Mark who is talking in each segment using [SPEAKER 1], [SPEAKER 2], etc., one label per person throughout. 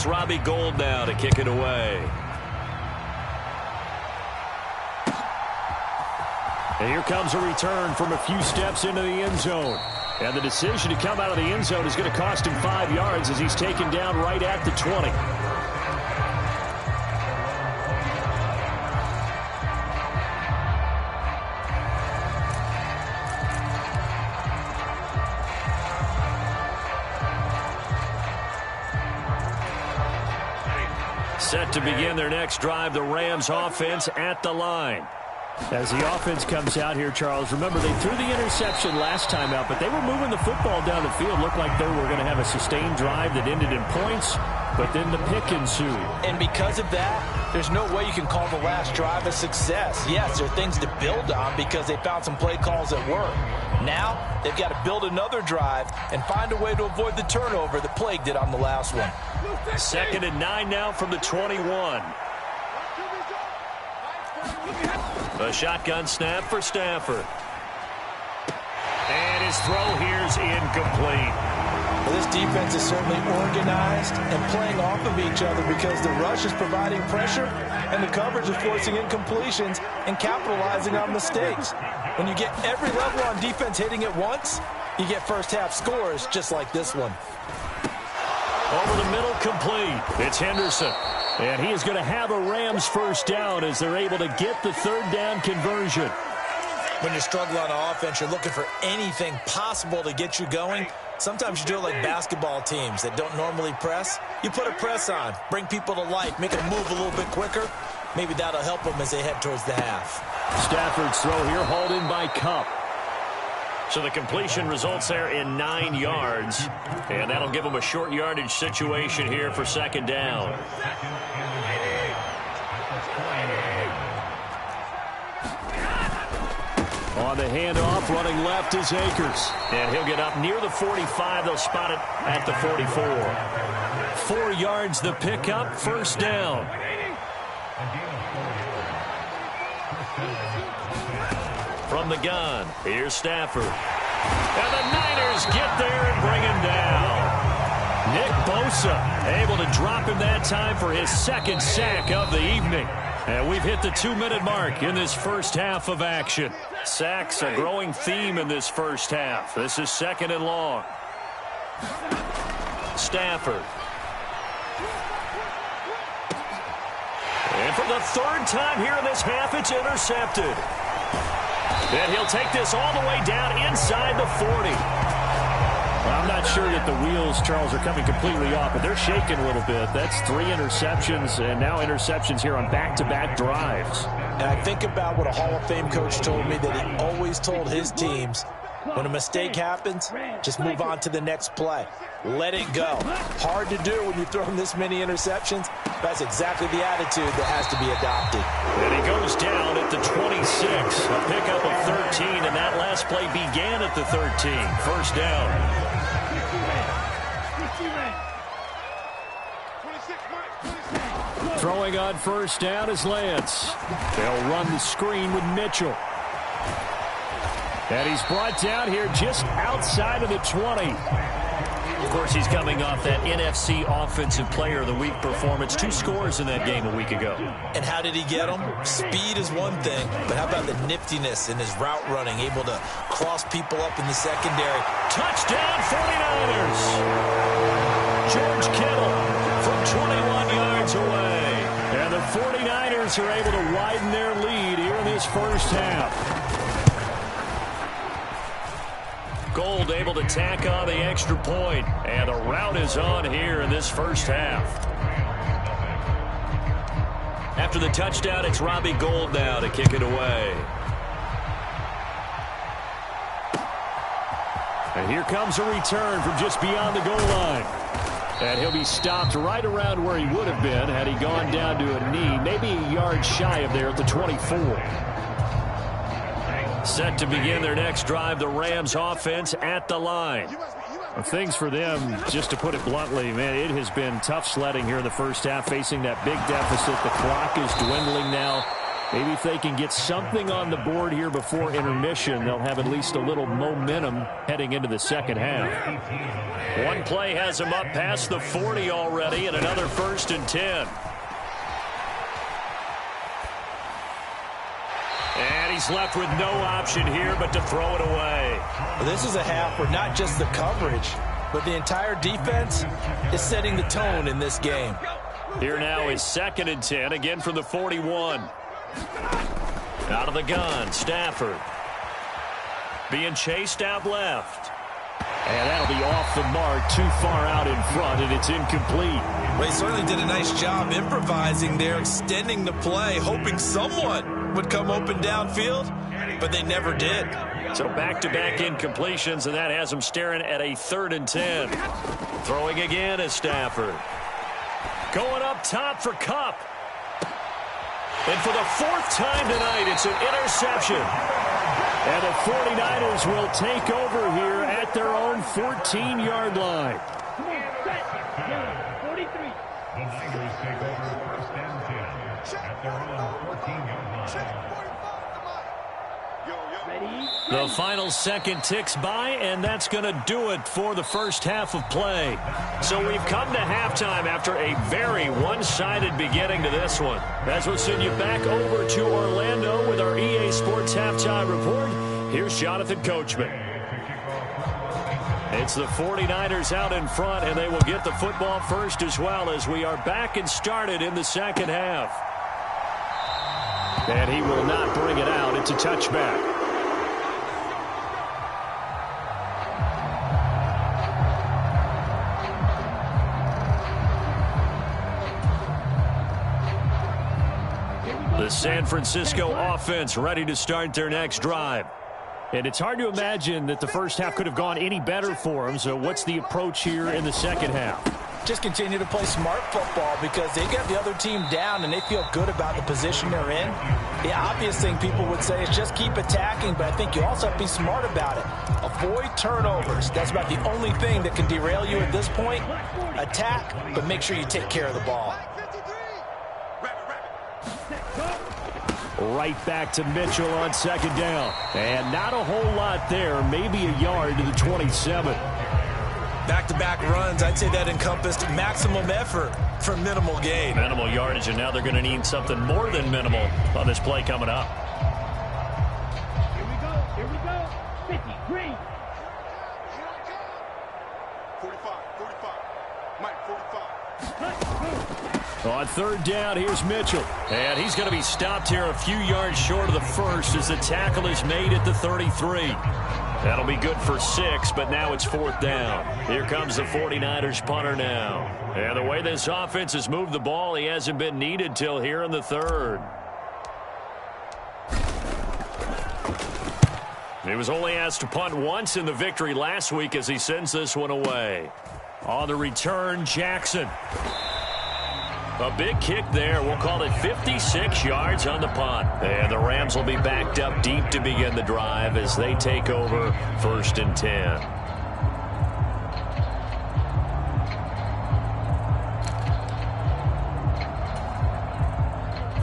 [SPEAKER 1] It's Robbie Gould now to kick it away. And here comes a return from a few steps into the end zone. And the decision to come out of the end zone is going to cost him 5 yards as he's taken down right at the 20. Set to begin their next drive, the Rams offense at the line. As the offense comes out here, Charles, remember they threw the interception last time out, but they were moving the football down the field. Looked like they were going to have a sustained drive that ended in points, but then the pick ensued.
[SPEAKER 2] And because of that, there's no way you can call the last drive a success. Yes, there are things to build on because they found some play calls that work. Now, they've got to build another drive and find a way to avoid the turnover that plagued it on the last one.
[SPEAKER 1] 2nd and 9 now from the 21. A shotgun snap for Stafford. And his throw here is incomplete.
[SPEAKER 2] Well, this defense is certainly organized and playing off of each other because the rush is providing pressure and the coverage is forcing incompletions and capitalizing on mistakes. When you get every level on defense hitting at once, you get first-half scores just like this one.
[SPEAKER 1] Over the middle, complete. It's Henderson. And he is going to have a Rams first down as they're able to get the third down conversion.
[SPEAKER 2] When you're struggling on offense, you're looking for anything possible to get you going. Sometimes you do it like basketball teams that don't normally press. You put a press on, bring people to life, make them move a little bit quicker. Maybe that'll help them as they head towards the half.
[SPEAKER 1] Stafford's throw here hauled in by Kupp. So the completion results there in 9 yards. And that'll give them a short yardage situation here for 2nd down. On the handoff, running left is Akers. And he'll get up near the 45. They'll spot it at the 44. 4 yards the pickup, first down. From the gun, here's Stafford. And the Niners get there and bring him down. Nick Bosa able to drop him that time for his 2nd sack of the evening. And we've hit the 2-minute mark in this first half of action. Sacks a growing theme in this first half. This is 2nd and long. Stafford. And for the 3rd time here in this half, it's intercepted. And he'll take this all the way down inside the 40. Well, I'm not sure that the wheels, Charles, are coming completely off, but they're shaking a little bit. That's 3 interceptions, and now interceptions here on back-to-back drives.
[SPEAKER 2] And I think about what a Hall of Fame coach told me that he always told his teams, when a mistake happens, just move on to the next play. Let it go. Hard to do when you're throwing this many interceptions. That's exactly the attitude that has to be adopted.
[SPEAKER 1] And he goes down at the 26. A pickup of 13, and that last play began at the 13. First down. Throwing on first down is Lance. They'll run the screen with Mitchell. And he's brought down here just outside of the 20. Of course, he's coming off that NFC Offensive Player of the Week performance. 2 scores in that game a week ago. And how did he get them? Speed is one thing, but how about the niftiness in his route running, able to cross people up in the secondary. Touchdown, 49ers! George Kittle from 21 yards away. And the 49ers are able to widen their lead here in this first half. Gould able to tack on the extra point, and the route is on here in this first half. After the touchdown, it's Robbie Gould now to kick it away. And here comes a return from just beyond the goal line. And he'll be stopped right around where he would have been had he gone down to a knee, maybe a yard shy of there at the 24. Set to begin their next drive, the Rams offense at the line. Well, things for them, just to put it bluntly, man, it has been tough sledding here in the first half, facing that big deficit. The clock is dwindling now. Maybe if they can get something on the board here before intermission, they'll have at least a little momentum heading into the second half. One play has him up past the 40 already, and another 1st and 10. And he's left with no option here but to throw it away.
[SPEAKER 2] Well, this is a half where not just the coverage, but the entire defense is setting the tone in this game.
[SPEAKER 1] Here now is 2nd and 10, again from the 41. Out of the gun, Stafford. Being chased out left. And that'll be off the mark, too far out in front, and it's incomplete.
[SPEAKER 2] Well, he certainly did a nice job improvising there, extending the play, hoping someone would come open downfield, but they never did.
[SPEAKER 1] So back-to-back incompletions, and that has him staring at a 3rd and 10. Throwing again is Stafford. Going up top for Kupp. And for the 4th time tonight, it's an interception. And the 49ers will take over here at their own 14-yard line.
[SPEAKER 3] 43. The Niners take over 1st and 10 at their own 14-yard line.
[SPEAKER 1] The final second ticks by, and that's going to do it for the first half of play. So we've come to halftime after a very one-sided beginning to this one. As we'll send you back over to Orlando with our EA Sports Halftime Report. Here's Jonathan Coachman. It's the 49ers out in front, and they will get the football first as well as we are back and started in the second half. And he will not bring it out. It's a touchback. The San Francisco offense ready to start their next drive. And it's hard to imagine that the first half could have gone any better for them. So what's the approach here in the second half?
[SPEAKER 2] Just continue to play smart football because they got the other team down and they feel good about the position they're in. The obvious thing people would say is just keep attacking, but I think you also have to be smart about it. Avoid turnovers. That's about the only thing that can derail you at this point. Attack, but make sure you take care of the ball.
[SPEAKER 1] Right back to Mitchell on 2nd down. And not a whole lot there, maybe a yard to the 27.
[SPEAKER 2] Back-to-back runs, I'd say that encompassed maximum effort for minimal gain.
[SPEAKER 1] Minimal yardage, and now they're going to need something more than minimal on this play coming up.
[SPEAKER 3] Here we go. 53.
[SPEAKER 4] 45. Mike, 45.
[SPEAKER 1] On 3rd down, here's Mitchell. And he's going to be stopped here a few yards short of the first as the tackle is made at the 33. That'll be good for 6, but now it's 4th down. Here comes the 49ers punter now. And the way this offense has moved the ball, he hasn't been needed till here in the 3rd. He was only asked to punt once in the victory last week as he sends this one away. On the return, Jackson. A big kick there. We'll call it 56 yards on the punt. And the Rams will be backed up deep to begin the drive as they take over 1st and 10.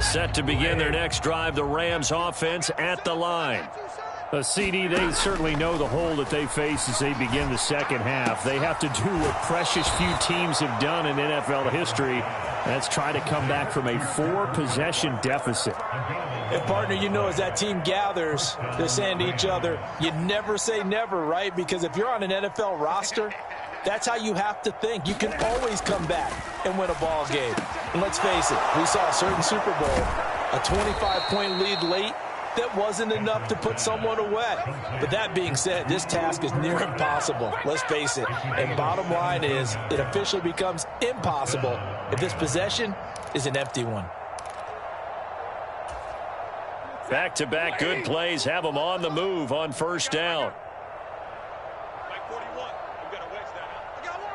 [SPEAKER 1] Set to begin their next drive, the Rams offense at the line. CD, they certainly know the hole that they face as they begin the second half. They have to do what precious few teams have done in NFL history. That's try to come back from a 4-possession deficit.
[SPEAKER 2] And, partner, you know, as that team gathers, they're saying to each other, you never say never, right? Because if you're on an NFL roster, that's how you have to think. You can always come back and win a ball game. And let's face it, we saw a certain Super Bowl, a 25-point lead late. That wasn't enough to put someone away. But that being said, this task is near impossible. Let's face it. And bottom line is, it officially becomes impossible if this possession is an empty one.
[SPEAKER 1] Back-to-back good plays have them on the move on 1st down.
[SPEAKER 4] Mike, 41. You got to wedge that out. I got one.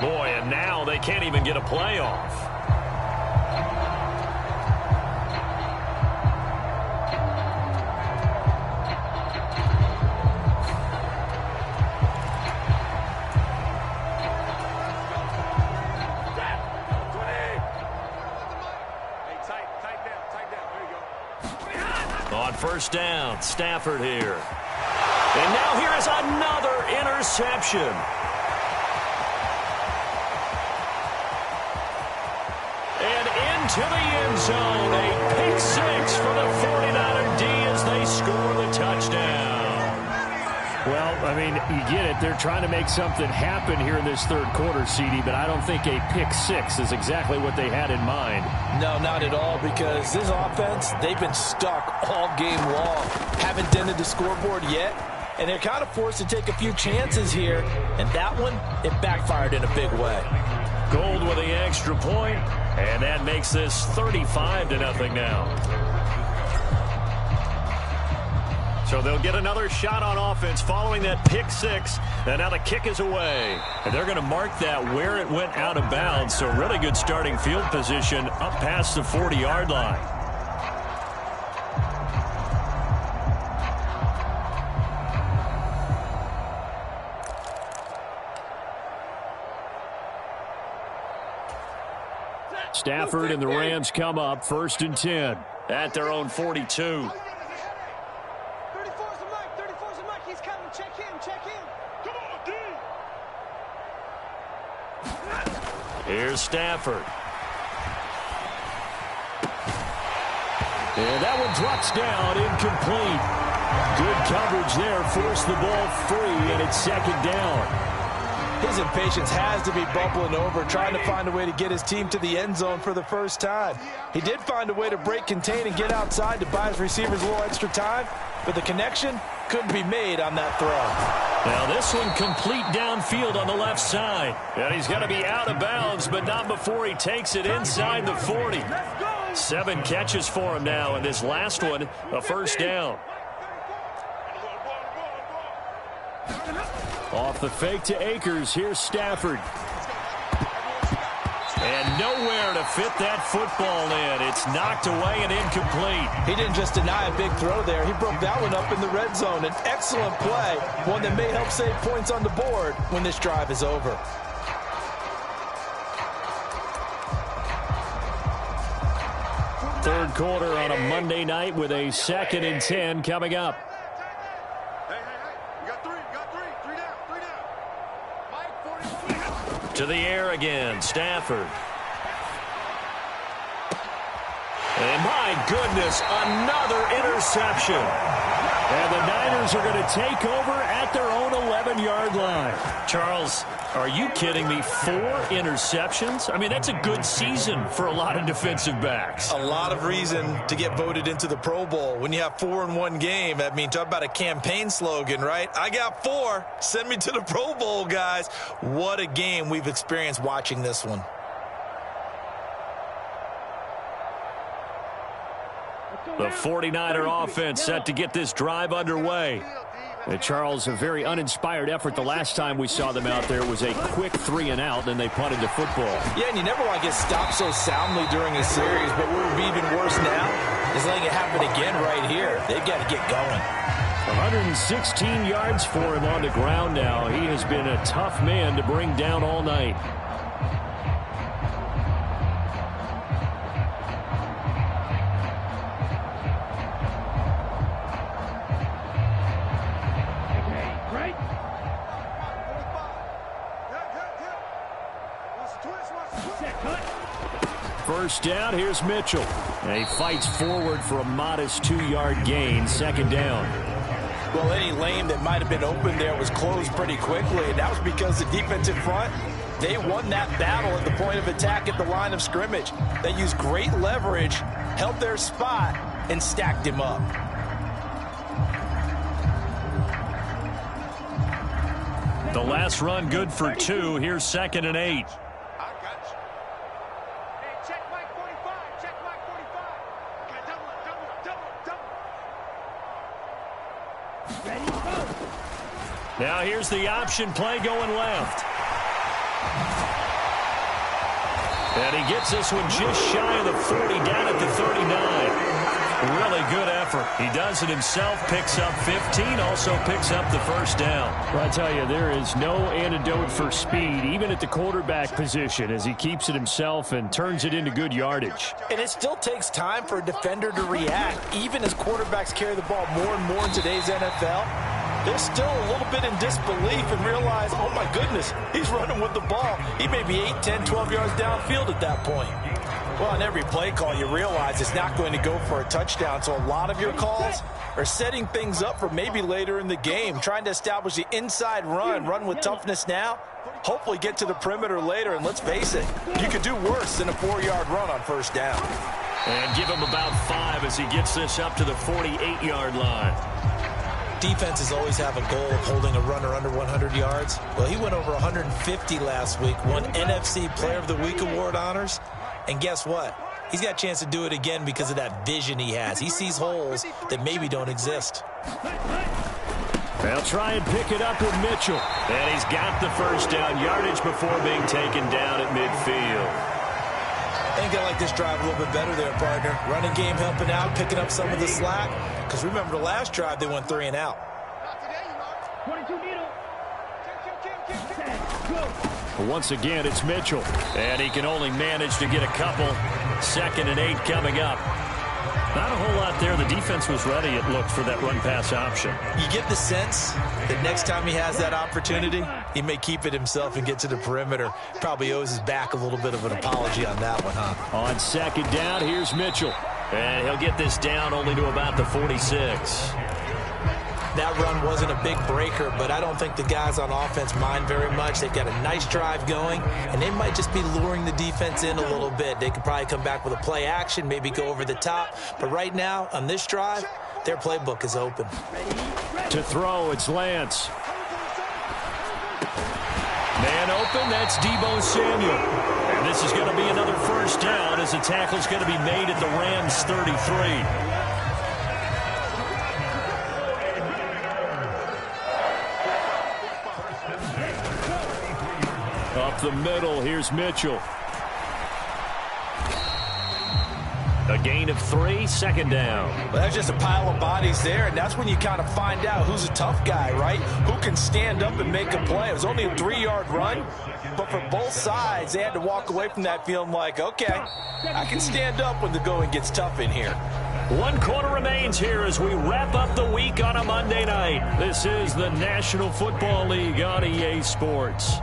[SPEAKER 1] Boy, and now they can't even get a play off. On first down, Stafford here. And now here is another interception. And into the end zone, a pick six for the 49er D as they score the touchdown.
[SPEAKER 5] Well, I mean, you get it. They're trying to make something happen here in this third quarter, CD, but I don't think a pick six is exactly what they had in mind.
[SPEAKER 2] No, not at all, because this offense, they've been stuck all game long. Haven't dented the scoreboard yet, and they're kind of forced to take a few chances here, and that one, it backfired in a big way.
[SPEAKER 1] Gold with the extra point, and that makes this 35-0 now. So they'll get another shot on offense following that pick six. And now the kick is away. And they're going to mark that where it went out of bounds. So really good starting field position up past the 40-yard line.
[SPEAKER 5] Stafford and the Rams come up 1st and 10
[SPEAKER 1] at their own 42. Here's Stafford.
[SPEAKER 5] And that one drops down, incomplete. Good coverage there, forced the ball free, and it's 2nd down.
[SPEAKER 2] His impatience has to be bubbling over, trying to find a way to get his team to the end zone for the first time. He did find a way to break contain and get outside to buy his receivers a little extra time, but the connection couldn't be made on that throw.
[SPEAKER 1] Now this one complete downfield on the left side. And he's going to be out of bounds, but not before he takes it inside the 40. 7 catches for him now, and this last one, a first down.
[SPEAKER 5] Off the fake to Akers, here's Stafford.
[SPEAKER 1] And nowhere to fit that football in. It's knocked away and incomplete.
[SPEAKER 2] He didn't just deny a big throw there. He broke that one up in the red zone. An excellent play, one that may help save points on the board when this drive is over.
[SPEAKER 5] Third quarter on a Monday night with a 2nd and 10 coming up.
[SPEAKER 1] To the air again, Stafford. And my goodness, another interception.
[SPEAKER 5] And the Niners are going to take over at their own 11-yard line.
[SPEAKER 1] Charles, are you kidding me? 4 interceptions? I mean, that's a good season for a lot of defensive backs.
[SPEAKER 2] A lot of reason to get voted into the Pro Bowl. When you have 4 in one game, I mean, talk about a campaign slogan, right? I got 4. Send me to the Pro Bowl, guys. What a game we've experienced watching this one.
[SPEAKER 1] The 49er offense set to get this drive underway.
[SPEAKER 5] And Charles, a very uninspired effort. The last time we saw them out there was a quick 3-and-out, and they punted the football.
[SPEAKER 2] Yeah, and you never want to get stopped so soundly during a series, but what would be even worse now is letting it happen again right here. They've got to get going.
[SPEAKER 5] 116 yards for him on the ground now. He has been a tough man to bring down all night. First down, here's Mitchell. And he fights forward for a modest 2-yard gain, 2nd down.
[SPEAKER 2] Well, any lane that might have been open there was closed pretty quickly, and that was because the defensive front, they won that battle at the point of attack at the line of scrimmage. They used great leverage, held their spot, and stacked him up.
[SPEAKER 1] The last run good for 2. Here's 2nd and 8. Now here's the option play going left. And he gets this one just shy of the 40, down at the 39. Really good effort. He does it himself, picks up 15, also picks up the first down.
[SPEAKER 5] Well, I tell you, there is no antidote for speed, even at the quarterback position, as he keeps it himself and turns it into good yardage.
[SPEAKER 2] And it still takes time for a defender to react, even as quarterbacks carry the ball more and more in today's NFL. They're still a little bit in disbelief and realize, oh my goodness, he's running with the ball. He may be 8, 10, 12 yards downfield at that point. Well, on every play call, you realize it's not going to go for a touchdown. So a lot of your calls are setting things up for maybe later in the game, trying to establish the inside run with toughness now, hopefully get to the perimeter later. And let's face it, you could do worse than a 4-yard run on first down.
[SPEAKER 1] And give him about 5 as he gets this up to the 48-yard line.
[SPEAKER 2] Defenses always have a goal of holding a runner under 100 yards. Well, he went over 150 last week, won NFC Player of the Week award honors. And guess what? He's got a chance to do it again because of that vision he has. He sees holes that maybe don't exist.
[SPEAKER 5] They'll try and pick it up with Mitchell.
[SPEAKER 1] And he's got the first down yardage before being taken down at midfield.
[SPEAKER 2] I think I like this drive a little bit better there, partner. Running game helping out, picking up some of the slack. Because remember, the last drive, they went 3 and out.
[SPEAKER 5] Once again, it's Mitchell.
[SPEAKER 1] And he can only manage to get a couple. 2nd and 8 coming up. Not a whole lot there. The defense was ready, it looked, for that run-pass option.
[SPEAKER 2] You get the sense that next time he has that opportunity, he may keep it himself and get to the perimeter. Probably owes his back a little bit of an apology on that one, huh?
[SPEAKER 5] On 2nd down, here's Mitchell.
[SPEAKER 1] And he'll get this down only to about the 46.
[SPEAKER 2] That run wasn't a big breaker, but I don't think the guys on offense mind very much. They've got a nice drive going, and they might just be luring the defense in a little bit. They could probably come back with a play action, maybe go over the top. But right now, on this drive, their playbook is open.
[SPEAKER 5] To throw, it's Lance.
[SPEAKER 1] Man open, that's Deebo Samuel. And this is going to be another first down as the tackle's going to be made at the Rams' 33.
[SPEAKER 5] Up the middle, here's Mitchell.
[SPEAKER 1] A gain of 3, 2nd down.
[SPEAKER 2] Well, that's just a pile of bodies there, and that's when you kind of find out who's a tough guy, right? Who can stand up and make a play. It was only a 3-yard run, but for both sides, they had to walk away from that feeling like, okay, I can stand up when the going gets tough in here.
[SPEAKER 1] 1 quarter remains here as we wrap up the week on a Monday night. This is the National Football League on EA Sports.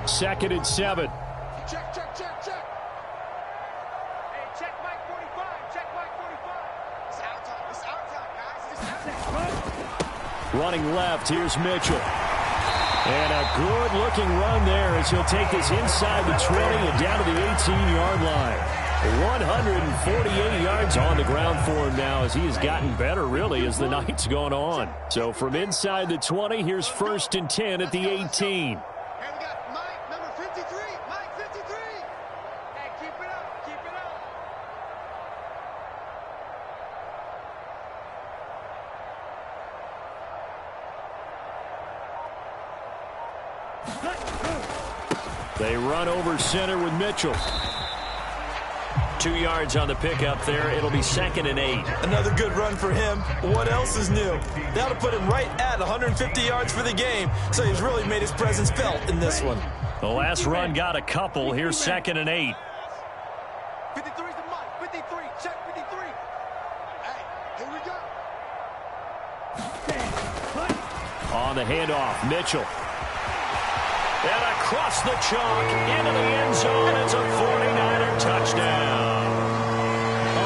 [SPEAKER 5] 2nd and 7.
[SPEAKER 4] Check. Hey, check Mike 45. Check Mike 45. It's our time. It's our time, guys. It's our time.
[SPEAKER 5] Running left, here's Mitchell. And a good-looking run there as he'll take this inside the 20 and down to the 18-yard line. 148 yards on the ground for him now as he has gotten better, really, as the night's gone on. So from inside the 20, here's 1st and 10 at the 18. They run over center with Mitchell.
[SPEAKER 1] 2 yards on the pickup there. It'll be 2nd and 8.
[SPEAKER 2] Another good run for him. What else is new? That'll put him right at 150 yards for the game. So he's really made his presence felt in this one.
[SPEAKER 1] The last run got a couple. Here's 2nd and 8.
[SPEAKER 4] 53's the Mike. 53. Check 53. Hey, here we go.
[SPEAKER 5] On the handoff, Mitchell.
[SPEAKER 1] And across the chalk into the end zone. It's a 49er touchdown.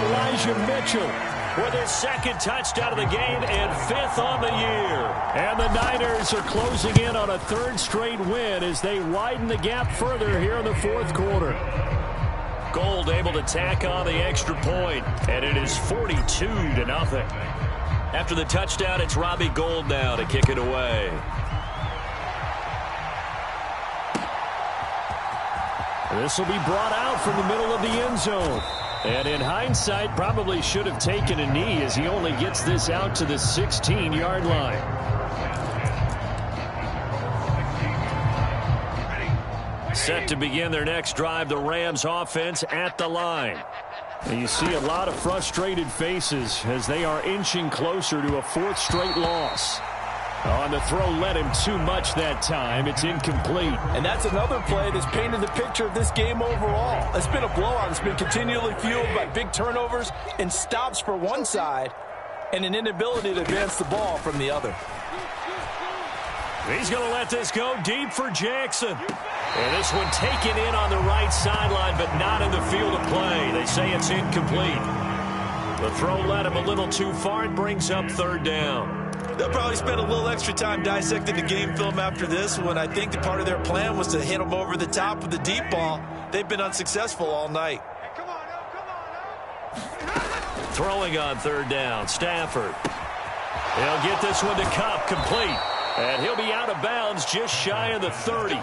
[SPEAKER 5] Elijah Mitchell
[SPEAKER 1] with his 2nd touchdown of the game and 5th on the year.
[SPEAKER 5] And the Niners are closing in on a 3rd straight win as they widen the gap further here in the 4th quarter.
[SPEAKER 1] Gold able to tack on the extra point, and it is 42-0. After the touchdown, it's Robbie Gould now to kick it away.
[SPEAKER 5] This will be brought out from the middle of the end zone. And in hindsight, probably should have taken a knee as he only gets this out to the 16-yard line. Set to begin their next drive, the Rams offense at the line. And you see a lot of frustrated faces as they are inching closer to a 4th straight loss. On the throw led him too much that time. It's incomplete.
[SPEAKER 2] And that's another play that's painted the picture of this game overall. It's been a blowout. It's been continually fueled by big turnovers and stops for one side and an inability to advance the ball from the other.
[SPEAKER 5] He's going to let this go deep for Jackson. And this one taken in on the right sideline, but not in the field of play. They say it's incomplete. The throw led him a little too far. It brings up 3rd down.
[SPEAKER 2] They'll probably spend a little extra time dissecting the game film after this one. I think that part of their plan was to hit them over the top with the deep ball. They've been unsuccessful all night.
[SPEAKER 4] Hey, come on now.
[SPEAKER 5] Throwing on 3rd down, Stafford. He'll get this one to Cup, complete. And he'll be out of bounds just shy of the 30.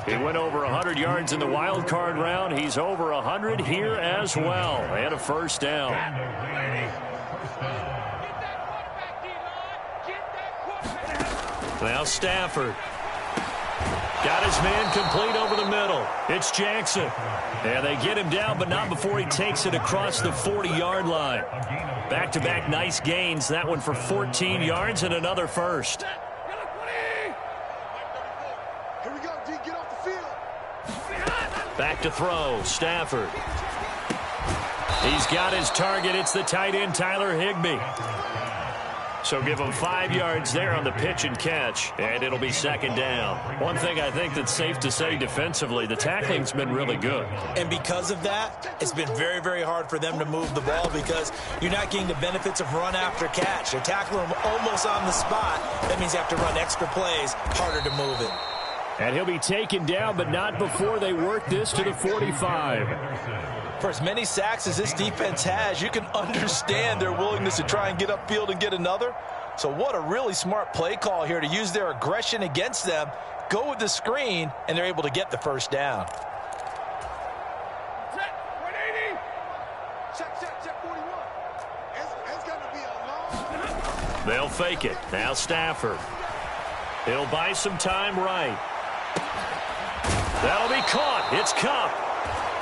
[SPEAKER 5] He went over 100 yards in the wild card round. He's over 100 here as well. And a 1st down. Now Stafford. Got his man complete over the middle. It's Jackson. And they get him down, but not before he takes it across the 40-yard line. Back-to-back nice gains. That one for 14 yards and another 1st.
[SPEAKER 4] Here we go, D. Get off the field.
[SPEAKER 5] Back to throw. Stafford. He's got his target. It's the tight end, Tyler Higbee. So give him 5 yards there on the pitch and catch, and it'll be 2nd down. One thing I think that's safe to say defensively, the tackling's been really good.
[SPEAKER 2] And because of that, it's been very, very hard for them to move the ball because you're not getting the benefits of run after catch. They're tackling them almost on the spot. That means you have to run extra plays, harder to move it.
[SPEAKER 5] And he'll be taken down, but not before they work this to the 45.
[SPEAKER 2] For as many sacks as this defense has, you can understand their willingness to try and get upfield and get another. So what a really smart play call here to use their aggression against them, go with the screen, and they're able to get the 1st down.
[SPEAKER 4] Check, 180. Check, 41. It's going to be a long...
[SPEAKER 5] They'll fake it. Now Stafford. He'll buy some time right. That'll be caught. It's Cup.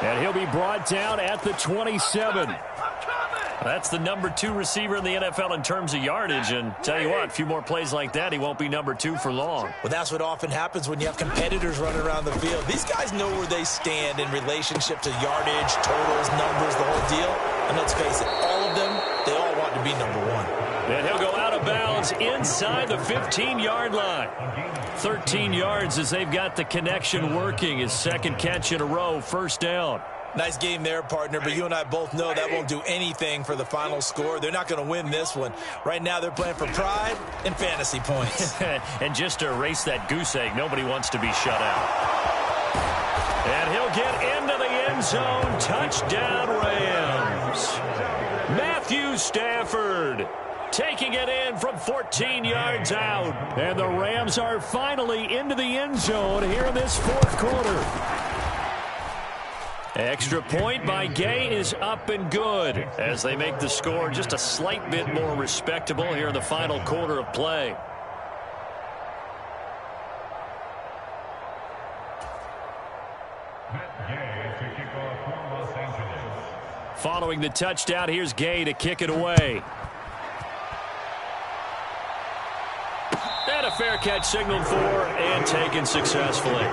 [SPEAKER 5] And he'll be brought down at the 27. That's the number 2 receiver in the NFL in terms of yardage. And tell you what, a few more plays like that, he won't be number 2 for long.
[SPEAKER 2] Well, that's what often happens when you have competitors running around the field. These guys know where they stand in relationship to yardage, totals, numbers, the whole deal. And let's face it, all of them, they all want to be number 1.
[SPEAKER 5] And he'll go out of bounds inside the 15-yard line. 13 yards as they've got the connection working. His 2nd catch in a row, 1st down.
[SPEAKER 2] Nice game there, partner, but you and I both know that won't do anything for the final score. They're not going to win this one. Right now they're playing for pride and fantasy points.
[SPEAKER 5] And just to erase that goose egg, nobody wants to be shut out. And he'll get into the end zone. Touchdown, Rams. Matthew Stafford taking it in from 14 yards out. And the Rams are finally into the end zone here in this 4th quarter. Extra point by Gay is up and good as they make the score just a slight bit more respectable here in the final quarter of play. Following the touchdown, here's Gay to kick it away. And a fair catch signaled for and taken successfully.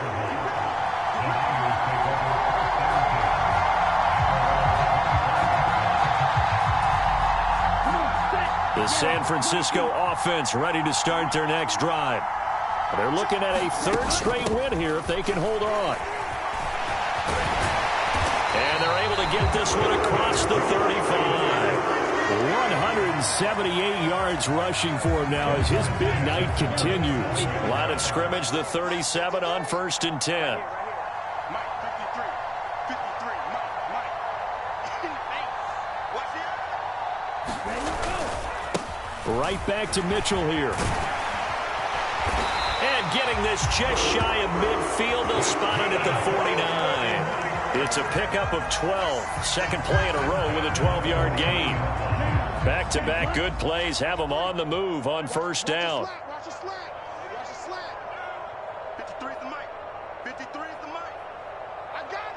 [SPEAKER 5] The San Francisco offense ready to start their next drive. They're looking at a 3rd straight win here if they can hold on. And they're able to get this one across the 35. 178 yards rushing for him now as his big night continues. Line of scrimmage, the 37 on 1st and 10. Right back to Mitchell here. And getting this just shy of midfield. They'll spot it at the 49. It's a pickup of 12. 2nd play in a row with a 12-yard gain. Back-to-back good plays have them on the move on 1st down.
[SPEAKER 4] Watch the slant. Watch the slant. 53 is the mic. 53 is the mic. I got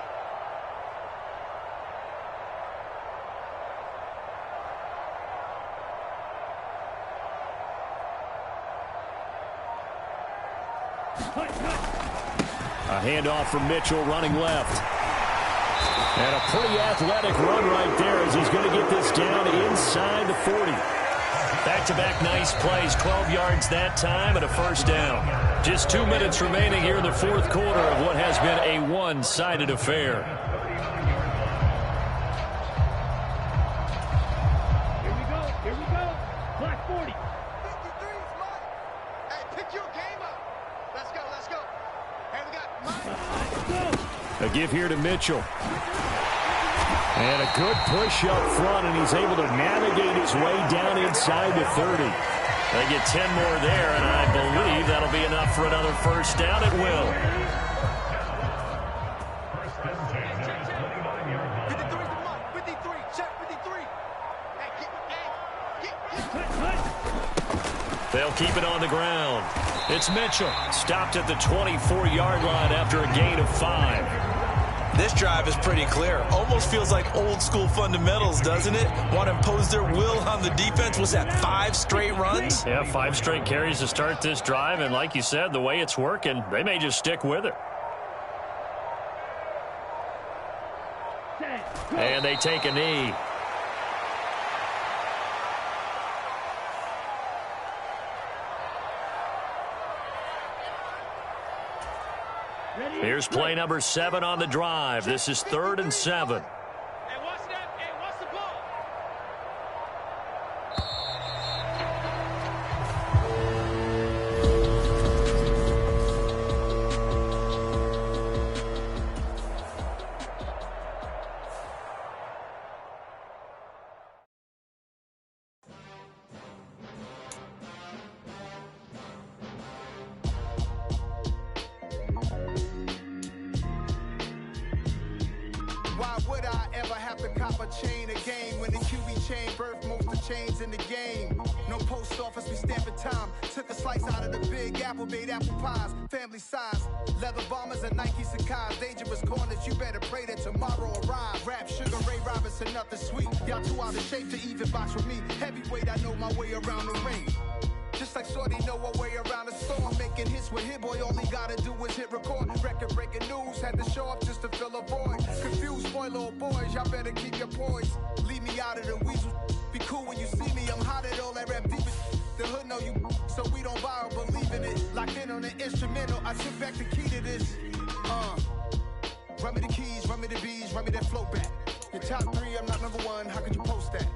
[SPEAKER 5] A handoff from Mitchell running left. And a pretty athletic run right there as he's going to get this down inside the 40.
[SPEAKER 1] Back-to-back nice plays, 12 yards that time and a first down. Just 2 minutes remaining here in the fourth quarter of what has been a one-sided affair.
[SPEAKER 4] Here we go. Black 40. 53's mine. Hey, pick your game up. Let's go. Hey, we got mine.
[SPEAKER 5] A give here to Mitchell. And a good push up front, and he's able to navigate his way down inside the 30.
[SPEAKER 1] They get 10 more there, and I believe that'll be enough for another first down. It will.
[SPEAKER 4] 53's the mark. 53. Check 53. Hey,
[SPEAKER 1] They'll keep it on the ground. It's Mitchell. Stopped at the 24-yard line after a gain of 5.
[SPEAKER 2] This drive is pretty clear. Almost feels like old school fundamentals, doesn't it? Want to impose their will on the defense. Was that 5 straight runs?
[SPEAKER 1] Yeah, 5 straight carries to start this drive. And like you said, the way it's working, they may just stick with it. And they take a knee. Here's play number 7 on the drive. This is 3rd and 7.
[SPEAKER 4] Hey, watch that. Hey, watch the ball. Why would I ever have to cop a chain again when the QB chain birthed most of the chains in the game? No post office, we stamping time. Took a slice out of the big apple, made apple pies, family size. Leather bombers and Nike Sacai's. Dangerous corners, you better pray that tomorrow arrive. Rap, Sugar Ray Robinson, nothing sweet. Y'all too out of shape to even box with me. Heavyweight, I know my way around the ring. Just like Shorty know a way around the storm. Making hits with Hit Boy, all he gotta do is hit record. Record-breaking news, had to show up just to fill a void. Confused, spoiled little boys, y'all better keep your poise. Leave me out of the weasel. Be cool when you see me, I'm hot at all that rap deep. The hood know you, so we don't borrow, believe in it. Locked in on the instrumental, I took back the key to this. Run me the keys, run me the bees, run me that flow back. Your top 3, I'm not number 1, how could you post that?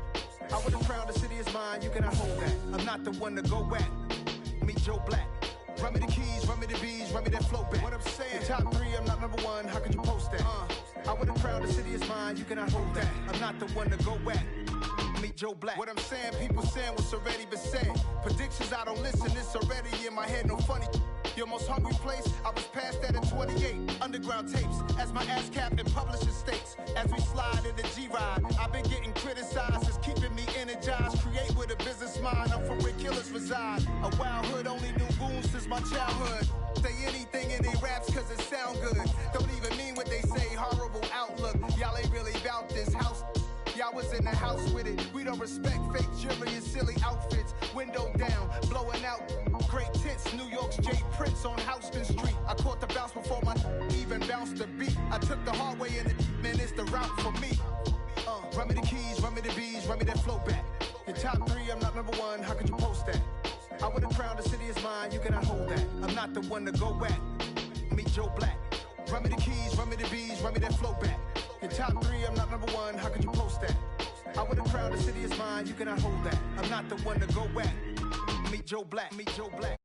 [SPEAKER 4] I would have crowned the city is mine, you cannot hold that. I'm not the one to go at. Meet Joe Black. Run me the keys, run me the bees, run me that flow back. What I'm saying, your top 3, I'm not number 1, how could you post that? I would have crowned the city is mine, you cannot hold that. I'm not the one to go at. Meet Joe Black. What I'm saying, people saying what's already been said. Predictions, I don't listen, it's already in my head, no funny. Your most hungry place, I was past that in 28. Underground tapes, as my ass cap in publishing states. As we slide in the G-Ride, I've been getting criticized, it's keeping me energized. Create with a business mind, I'm from where killers reside. A wild hood, only knew goons since my childhood. Say anything in they raps cause it sound good. Don't even mean what they say, horrible outlook. Y'all ain't really about this house. Y'all was in the house with it. We don't respect fake jewelry and silly outfits. Window down, blowing out. Great tents, New York's J. Prince on Houston Street. I caught the bounce before my even bounced the beat. I took the hard way and man, it's the route for me. Run me the keys, run me the bees, run me that flow back. Your top 3, I'm not number 1, how could you post that? I would have crowned the city is mine, you cannot hold that. I'm not the one to go at. Meet Joe Black. Run me the keys, run me the bees, run me that flow back. Your top 3, I'm not number 1, how could you post that? I would have crowned the city is mine, you cannot hold that. I'm not the one to go at. Meet Joe Black, meet Joe Black.